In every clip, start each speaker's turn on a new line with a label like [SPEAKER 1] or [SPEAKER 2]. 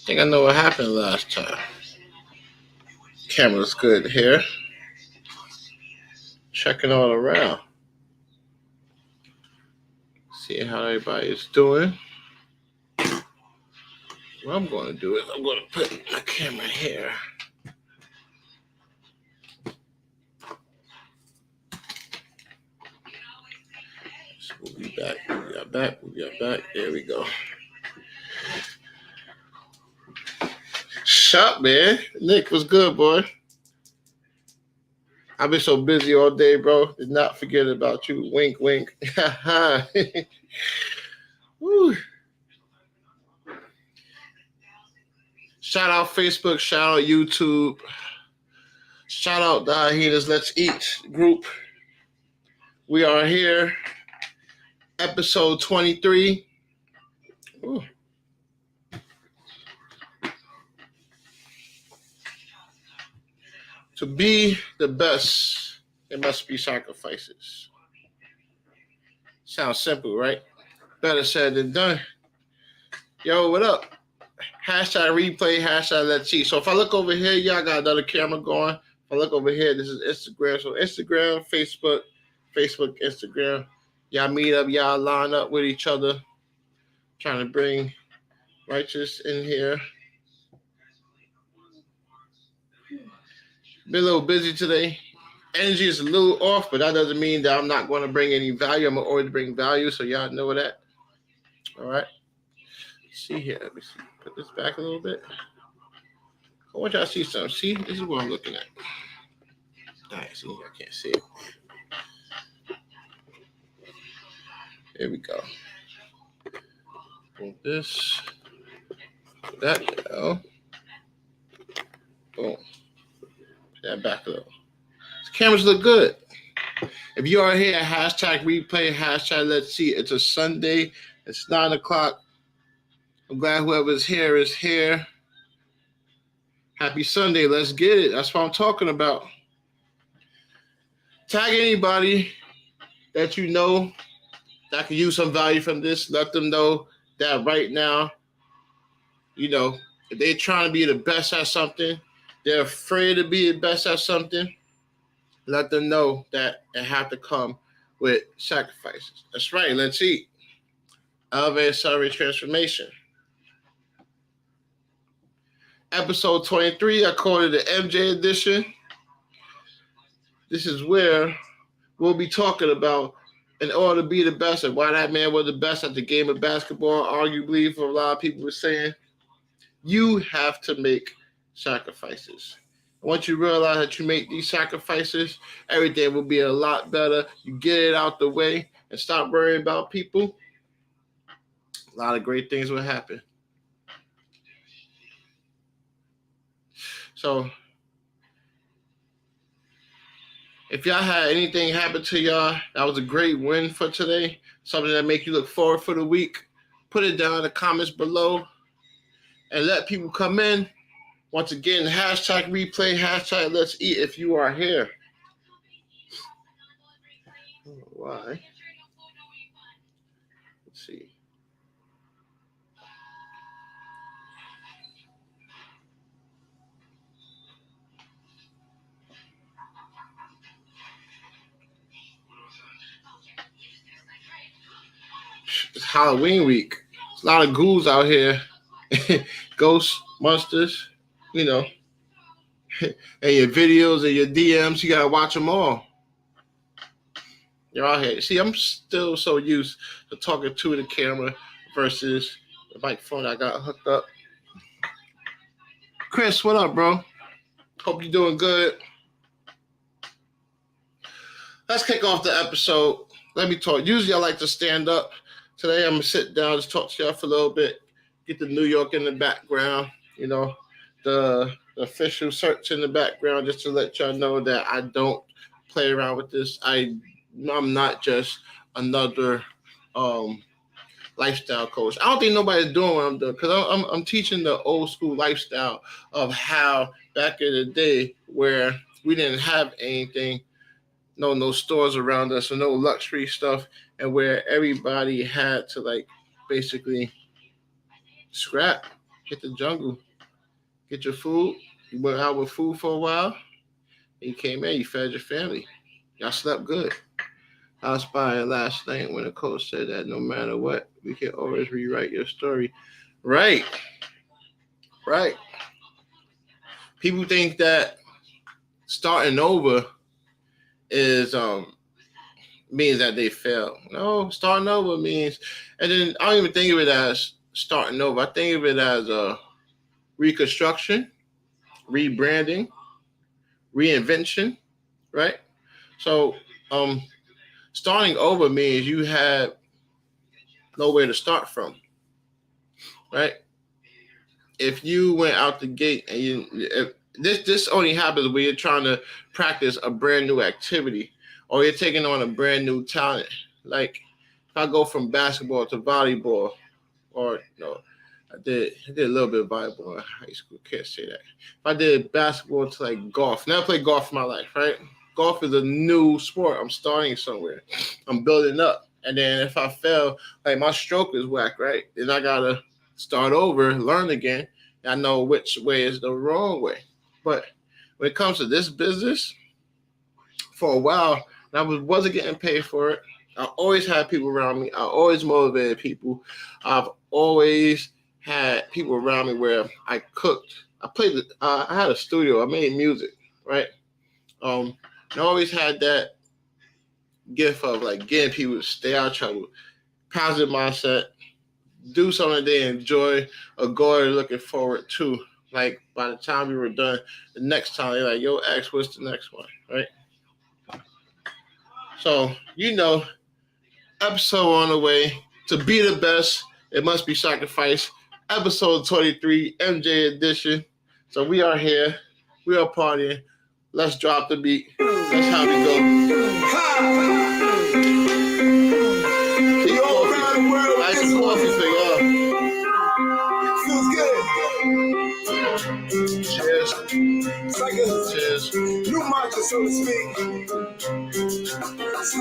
[SPEAKER 1] think I know what happened last time. Camera's good here. Checking all around. See how everybody is doing. What I'm going to do is I'm going to put my camera here. So we'll be back. We'll be back. There we go. Shut, man. Nick, what's good, boy? I've been so busy all day, bro. Did not forget about you. Wink, wink. Woo. Shout out Facebook. Shout out YouTube. Shout out the Hyenas Let's Eat group. We are here. Episode 23. Ooh. To be the best, there must be sacrifices. Sounds simple, right? Better said than done. Yo, what up? Hashtag replay, hashtag let's see. So if I look over here, y'all got another camera going. If I look over here, this is Instagram. So Instagram, Facebook, Instagram. Y'all meet up, y'all line up with each other. Trying to bring Righteous in here. Been a little busy today. Energy is a little off, but that doesn't mean that I'm not going to bring any value. I'm going to always bring value, so y'all know that. All right. Let's see here. Let me see. Put this back a little bit. I want y'all to see something. See? This is what I'm looking at. All right. See? I can't see it. There we go. Boom. This. Put that down. Boom. That back a little. The cameras look good. If you are here, hashtag replay, hashtag let's see. It's a Sunday. It's 9 o'clock. I'm glad whoever's here is here. Happy Sunday. Let's get it. That's what I'm talking about. Tag anybody that you know that can use some value from this. Let them know that right now, you know, if they're trying to be the best at something, they're afraid to be the best at something, let them know that it have to come with sacrifices. That's right. Let's eat. Elevate, accelerate transformation. Episode 23, I call it the MJ edition. This is where we'll be talking about in order to be the best and why that man was the best at the game of basketball. Arguably, for a lot of people were saying, you have to make sacrifices. Once you realize that you make these sacrifices, everything will be a lot better. You get it out the way and stop worrying about people. A lot of great things will happen. So, if y'all had anything happen to y'all, that was a great win for today, something that make you look forward for the week, put it down in the comments below and let people come in. Once again, hashtag replay, hashtag let's eat if you are here. I don't know why. Let's see. It's Halloween week. There's a lot of ghouls out here. Ghosts, monsters, you know. And your videos and your DMs, you gotta watch them all. You're out here. See, I'm still so used to talking to the camera versus the microphone I got hooked up. Chris, what up, bro? Hope you're doing good. Let's kick off the episode. Let me talk. Usually I like to stand up. Today I'm gonna sit down, just talk to y'all for a little bit. Get the New York in the background, you know, the official search in the background, just to let y'all know that I don't play around with this. I'm not just another lifestyle coach. I don't think nobody's doing what I'm doing because I'm teaching the old school lifestyle of how back in the day where we didn't have anything, no stores around us or no luxury stuff, and where everybody had to like basically scrap. hit the jungle, get your food. You went out with food for a while. And you came in, you fed your family. Y'all slept good. I was inspired last night when the coach said that no matter what, we can always rewrite your story. Right, right. People think that starting over is means that they failed. No, starting over means, and then I don't even think of it as starting over. I think of it as a reconstruction, rebranding, reinvention, right? So, um, starting over means you had nowhere to start from, right? If you went out the gate and this only happens when you're trying to practice a brand new activity or you're taking on a brand new talent. Like if I go from basketball to volleyball, or no, I did a little bit of volleyball in high school. Can't say that. If I did basketball to like golf, never played golf in my life, right? Golf is a new sport. I'm starting somewhere. I'm building up. And then if I fail, like my stroke is whack, right? Then I gotta start over, learn again. I know which way is the wrong way. But when it comes to this business, for a while, I wasn't getting paid for it. I always had people around me. I always motivated people. I've always had people around me where I cooked. I played. I had a studio. I made music, right? I always had that gift of like getting people to stay out of trouble, positive mindset, do something they enjoy, a goal they're looking forward to. Like by the time we were done, the next time they're like, "Yo, X, what's the next one?" Right? So episode on the way. To be the best, it must be sacrificed. Episode 23, MJ edition. So we are here. We are partying. Let's drop the beat. That's how we go. Nice coffee for y'all.
[SPEAKER 2] Feels good.
[SPEAKER 1] Cheers.
[SPEAKER 2] It's like a
[SPEAKER 1] Cheers.
[SPEAKER 2] new mantra, so to speak. It's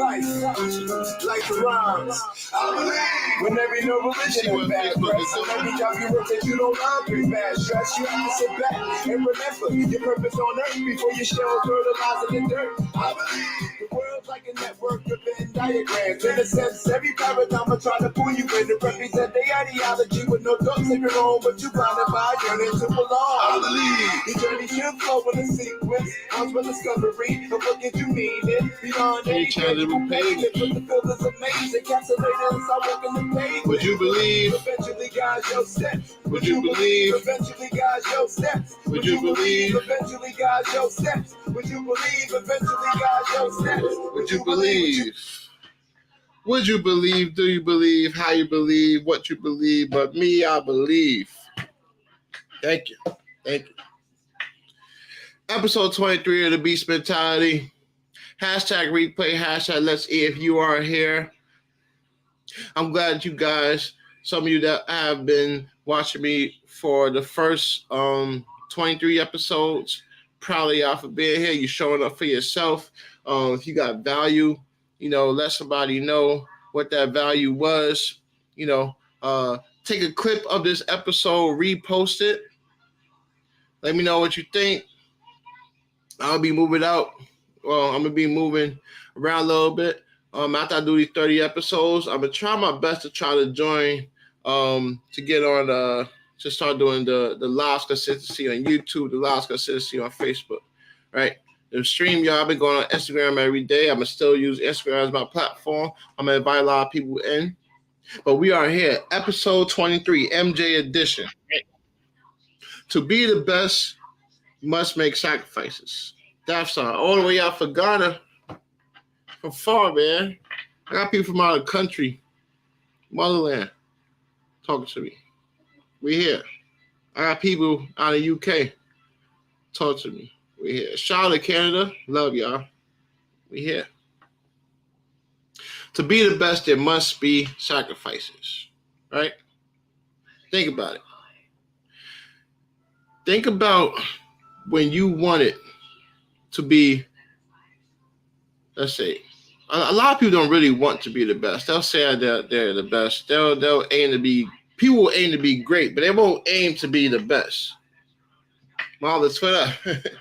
[SPEAKER 2] like the rhymes. I believe when every no religion is bad press, and every job you work that you don't love is bad stress. You have to sit back and remember your purpose on earth before you show fertilizer in dirt. I believe the world's like a network of Venn diagrams. In a sense, every paradigm I try to pull you in to represent the ideology with no thoughts of your own, but you blinded by yearning to belong. I believe the journey should flow in a sequence. Comes with discovery of what gives you meaning beyond any tangible payment. But the feelings amazing, encapsulated inside working the page.
[SPEAKER 1] Would you believe?
[SPEAKER 2] Eventually, guys, your steps.
[SPEAKER 1] Would you believe?
[SPEAKER 2] Eventually, guys, your steps.
[SPEAKER 1] Would you believe?
[SPEAKER 2] Eventually, guys, your steps. Would you believe? Eventually, guys, your steps.
[SPEAKER 1] Would you believe? Would you believe? Do you believe? How you believe? What you believe? But me, I believe. Thank you. Thank you. Episode 23 of the Beast Mentality. Hashtag replay. Hashtag let's eat if you are here. I'm glad you guys, some of you that have been watching me for the first 23 episodes, proud of y'all for being here. You're showing up for yourself. If you got value, let somebody know what that value was. Take a clip of this episode, repost it. Let me know what you think. I'll be moving out. Well, I'm going to be moving around a little bit. After I do these 30 episodes, I'm going to try my best to try to join, to get on, to start doing the live consistency on YouTube, the live consistency on Facebook, right? The stream, y'all, I've been going on Instagram every day. I'm going to still use Instagram as my platform. I'm going to invite a lot of people in. But we are here, episode 23, MJ edition. Right? To be the best, you must make sacrifices. That's all the way out for Ghana. From far, man. I got people from out of the country, motherland, talking to me. We here. I got people out of the UK talking to me. We here. Shout out to Canada. Love y'all. We here. To be the best, there must be sacrifices. Right? Think about it. Think about when you wanted to be, let's say, a lot of people don't really want to be the best. They'll say they're the best. They'll aim to be People will aim to be great, but they won't aim to be the best. Marvelous for that.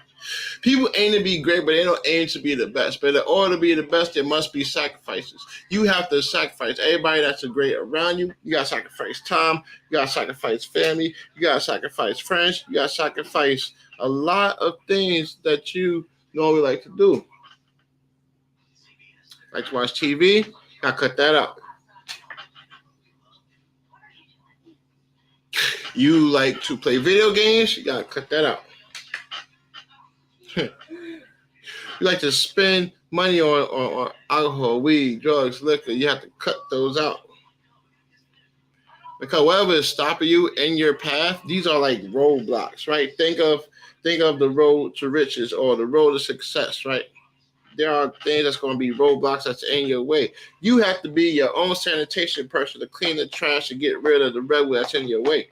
[SPEAKER 1] People aim to be great, but they don't aim to be the best. But in order to be the best, there must be sacrifices. You have to sacrifice everybody that's great around you. You got to sacrifice time. You got to sacrifice family. You got to sacrifice friends. You got to sacrifice a lot of things that you normally like to do. Like to watch TV, got to cut that out. You like to play video games, you got to cut that out. You like to spend money on alcohol, weed, drugs, liquor, you have to cut those out. Because whatever is stopping you in your path, these are like roadblocks, right? Think of the road to riches or the road to success, right? There are things that's going to be roadblocks that's in your way. You have to be your own sanitation person to clean the trash and get rid of the redwood that's in your way.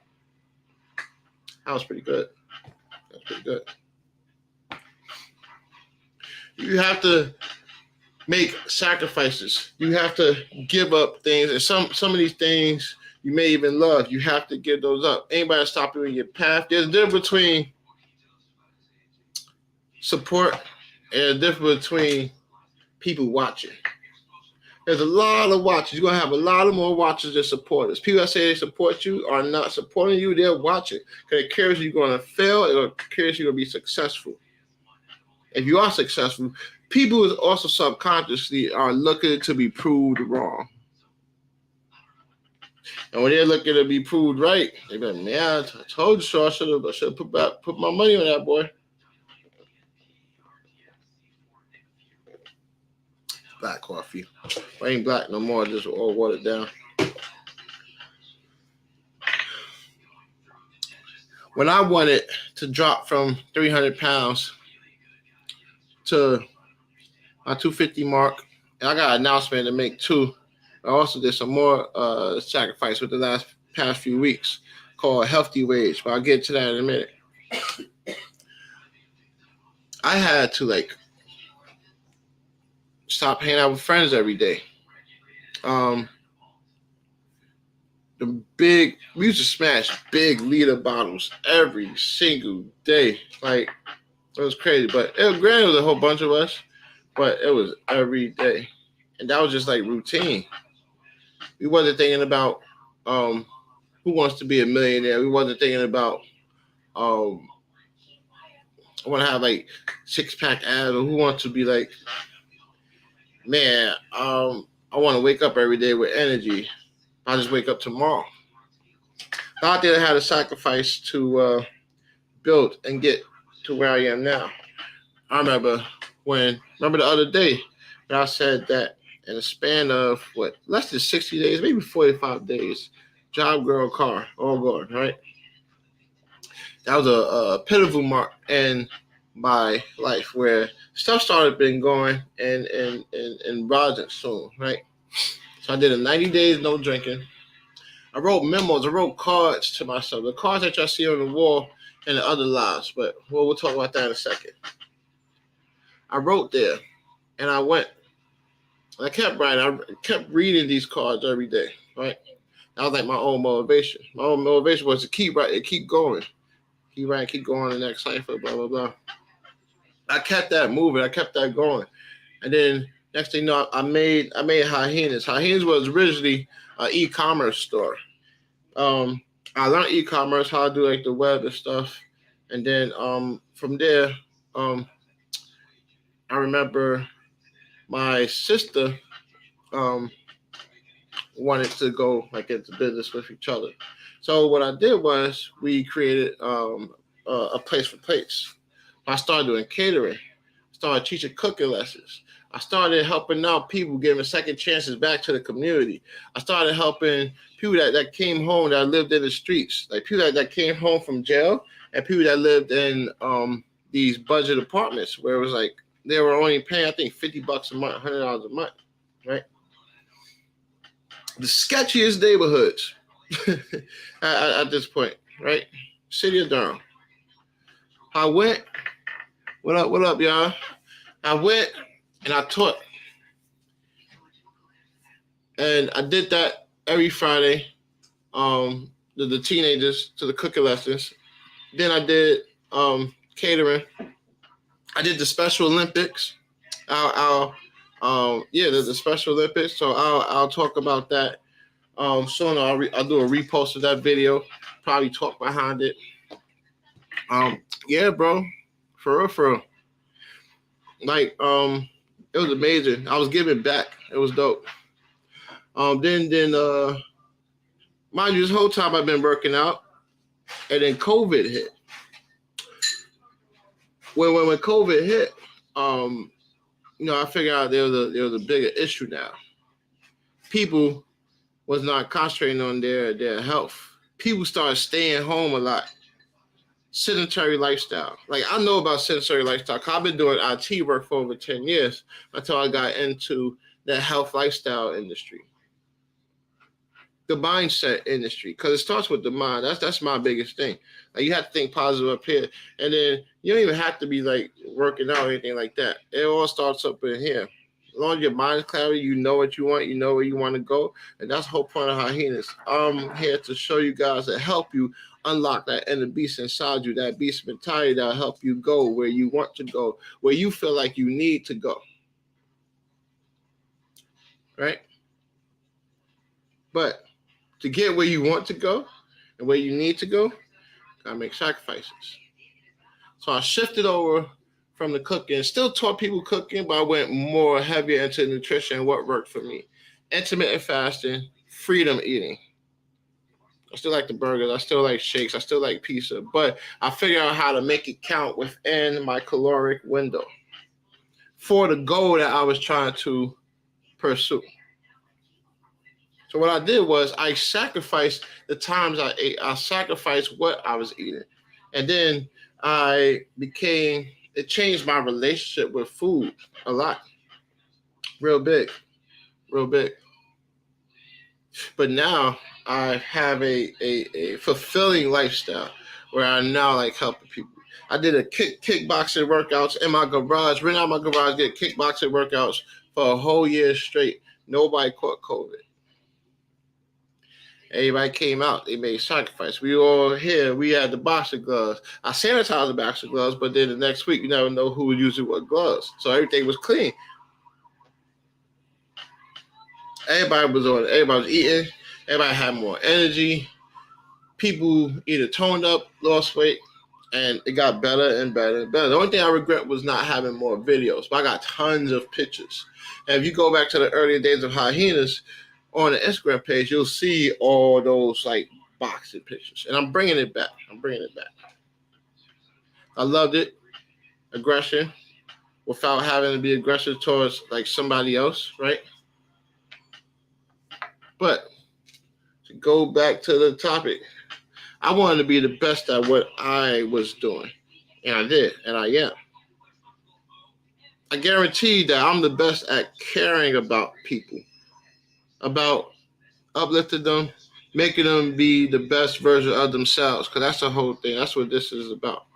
[SPEAKER 1] That was pretty good. That's pretty good. You have to make sacrifices. You have to give up things. And some of these things you may even love, you have to give those up. Anybody stop you in your path? There's a difference between support and a difference between people watching. There's a lot of watchers. You're going to have a lot of more watchers than supporters. People that say they support you are not supporting you. They're watching. Because it cares you're going to fail or it cares you're going to be successful. If you are successful, people also subconsciously are looking to be proved wrong. And when they're looking to be proved right, they're like, man, I told you so. I should have put my money on that boy. Black coffee. I ain't black no more, just all watered down. When I wanted to drop from 300 pounds to my 250 mark, and I got an announcement to make too. I also did some more sacrifice with the past few weeks called Healthy Wage, but I'll get to that in a minute. I had to stop hanging out with friends every day. We used to smash big liter bottles every single day. It was crazy, but granted, it was a whole bunch of us, but it was every day. And that was just routine. We wasn't thinking about who wants to be a millionaire. We wasn't thinking about I want to have 6-pack abs, or who wants to be man, I want to wake up every day with energy. I'll just wake up tomorrow. I did have to sacrifice to build and get to where I am now. I remember the other day when I said that in a span of less than 60 days, maybe 45 days, job, girl, car, all gone, right? That was a pivotal mark in my life where stuff started been going and rising soon, right? So I did a 90 days no drinking. I wrote memos. I wrote cards to myself. The cards that y'all see on the wall and the other lives. But we'll talk about that in a second. I wrote there, and I went. I kept writing. I kept reading these cards every day, right? That was my own motivation. My own motivation was to keep writing, keep going. Keep writing, keep going to the next cipher, blah, blah, blah. I kept that moving. I kept that going. And then next thing you know, I made Hyenas. Hyenas was originally an e-commerce store. I learned e-commerce, how to do the web and stuff. And then from there, I remember my sister wanted to go into business with each other. So what I did was we created a place for plates. I started doing catering. Started teaching cooking lessons. I started helping out people, giving second chances back to the community. I started helping people that came home that lived in the streets, people that came home from jail, and people that lived in these budget apartments where it was they were only paying, I think, $50 a month, $100 a month, right? The sketchiest neighborhoods at this point, right? City of Durham. I went. What up, y'all? I went and I taught. And I did that every Friday. the teenagers to the cooking lessons. Then I did catering. I did the Special Olympics. The Special Olympics. So I'll talk about that soon. I'll do a repost of that video. Probably talk behind it. Yeah, bro, for real, for real. Like it was amazing. I was giving back. It was dope. Then mind you, this whole time I've been working out, and then COVID hit. When COVID hit, I figured out there was a bigger issue now. People was not concentrating on their health. People started staying home a lot. Sedentary lifestyle. Like I know about sedentary lifestyle. Cause I've been doing IT work for over 10 years until I got into the health lifestyle industry. The mindset industry, because it starts with the mind. That's my biggest thing. Like you have to think positive up here, and then you don't even have to be like working out or anything like that. It all starts up in here. As long as your mind is clear, you know what you want, you know where you want to go, and that's the whole point of Hyenas. I'm here to show you guys to help you unlock that inner beast inside you, that beast mentality that'll help you go where you want to go, where you feel like you need to go. Right? But to get where you want to go and where you need to go, gotta make sacrifices. So I shifted over from the cooking, still taught people cooking, but I went more heavier into nutrition and what worked for me. Intermittent fasting, freedom eating. I still like the burgers, I still like shakes, I still like pizza, but I figured out how to make it count within my caloric window for the goal that I was trying to pursue. So what I did was I sacrificed the times I ate. I sacrificed what I was eating. And then it changed my relationship with food a lot. Real big. Real big. But now I have a fulfilling lifestyle where I now like helping people. I did a kickboxing workouts in my garage. Ran out my garage, did kickboxing workouts for a whole year straight. Nobody caught COVID. Everybody came out. They made sacrifice. We all here. We had the boxing gloves. I sanitized the boxing gloves, but then the next week, you never know who was using what gloves. So everything was clean. Everybody was on it. Everybody was eating. Everybody had more energy. People either toned up, lost weight, and it got better and better and better. The only thing I regret was not having more videos, but I got tons of pictures. And if you go back to the earlier days of Hyenas, on the Instagram page, you'll see all those like boxing pictures. And I'm bringing it back. I loved it. Aggression without having to be aggressive towards like somebody else, right? But to go back to the topic, I wanted to be the best at what I was doing. And I did, and I am. I guarantee that I'm the best at caring about people, about uplifting them, making them be the best version of themselves. Because that's the whole thing. That's what this is about.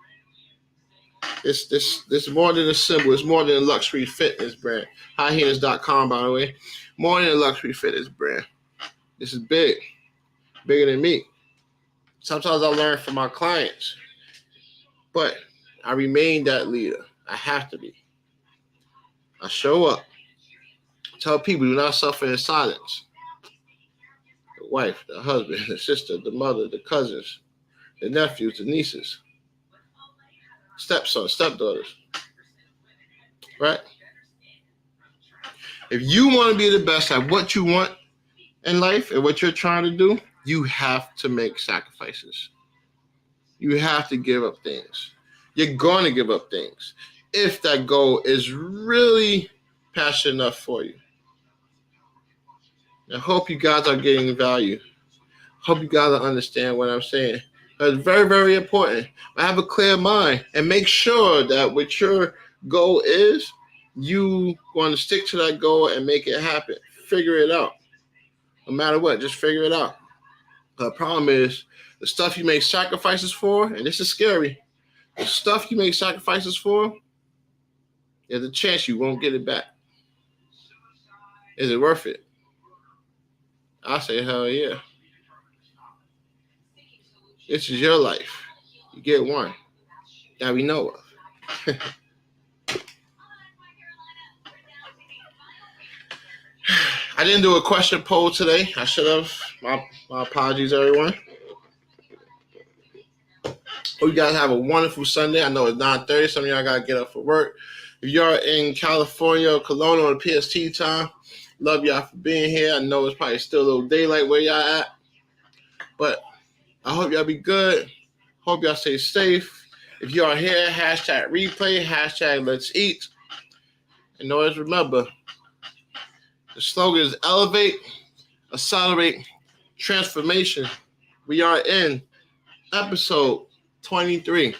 [SPEAKER 1] This more than a symbol. It's more than a luxury fitness brand. Hyenas.com, by the way. More than a luxury fitness brand. This is big. Bigger than me. Sometimes I learn from my clients. But I remain that leader. I have to be. I show up. Tell people do not suffer in silence. The wife, the husband, the sister, the mother, the cousins, the nephews, the nieces, stepsons, stepdaughters. Right? If you want to be the best at what you want in life and what you're trying to do, you have to make sacrifices. You have to give up things. You're going to give up things if that goal is really passionate enough for you. I hope you guys are getting value. Hope you guys understand what I'm saying. It's very, very important. Have a clear mind and make sure that what your goal is, you want to stick to that goal and make it happen. Figure it out. No matter what, just figure it out. The problem is the stuff you make sacrifices for, and this is scary, the stuff you make sacrifices for, there's a chance you won't get it back. Is it worth it? I say hell yeah. This is your life. You get one that we know of. I didn't do a question poll today. I should have. My apologies, everyone. Hope you guys have a wonderful Sunday. I know it's 9:30. Some of y'all got to get up for work. If you're in California or Cologne on the PST time, love y'all for being here. I know it's probably still a little daylight where y'all at. But I hope y'all be good. Hope y'all stay safe. If you are here, hashtag replay, hashtag let's eat. And always remember, the slogan is elevate, accelerate, transformation. We are in episode 23.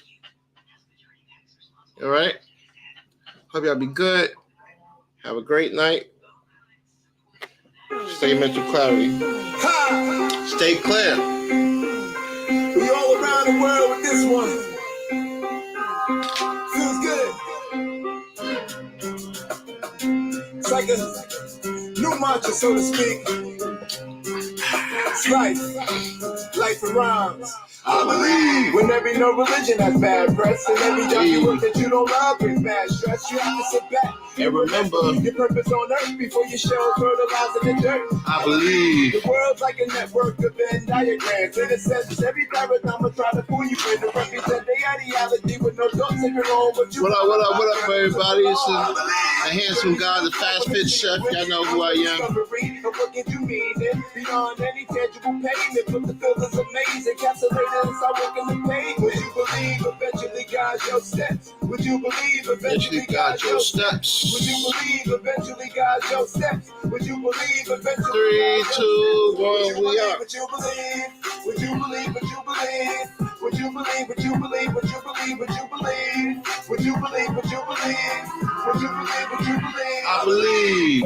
[SPEAKER 1] All right? Hope y'all be good. Have a great night. Stay mental clarity. Stay clear.
[SPEAKER 2] We all around the world with this one. Feels good. It's like a new mantra, so to speak. It's life and rhymes. I believe when there be no religion has bad press, and every job you work that you don't love brings bad stress. You have to sit back
[SPEAKER 1] and remember
[SPEAKER 2] your purpose on earth before you show fertilizer in the dirt.
[SPEAKER 1] I believe
[SPEAKER 2] The world's like a network of Venn diagrams. In a sense, every paradigm will try to pull you in to represent their ideology with no thoughts of your own. But you
[SPEAKER 1] what up, everybody? This is the handsome guy, the fast fit chef. Y'all know who I am.
[SPEAKER 2] What can you mean? Beyond any tangible pain, it put the feelings amazing, encapsulated inside working the pain. Would you believe eventually guide your steps? Would you believe eventually guide your steps? Would you believe eventually guide your steps? Would you believe eventually?
[SPEAKER 1] 3, 2, 1, we are.
[SPEAKER 2] Would you believe? Would you believe? Would you believe? Would you believe? Would you believe? Would you believe? Would you believe? Would you believe? Would you believe? Would you believe? Would you believe?
[SPEAKER 1] I believe.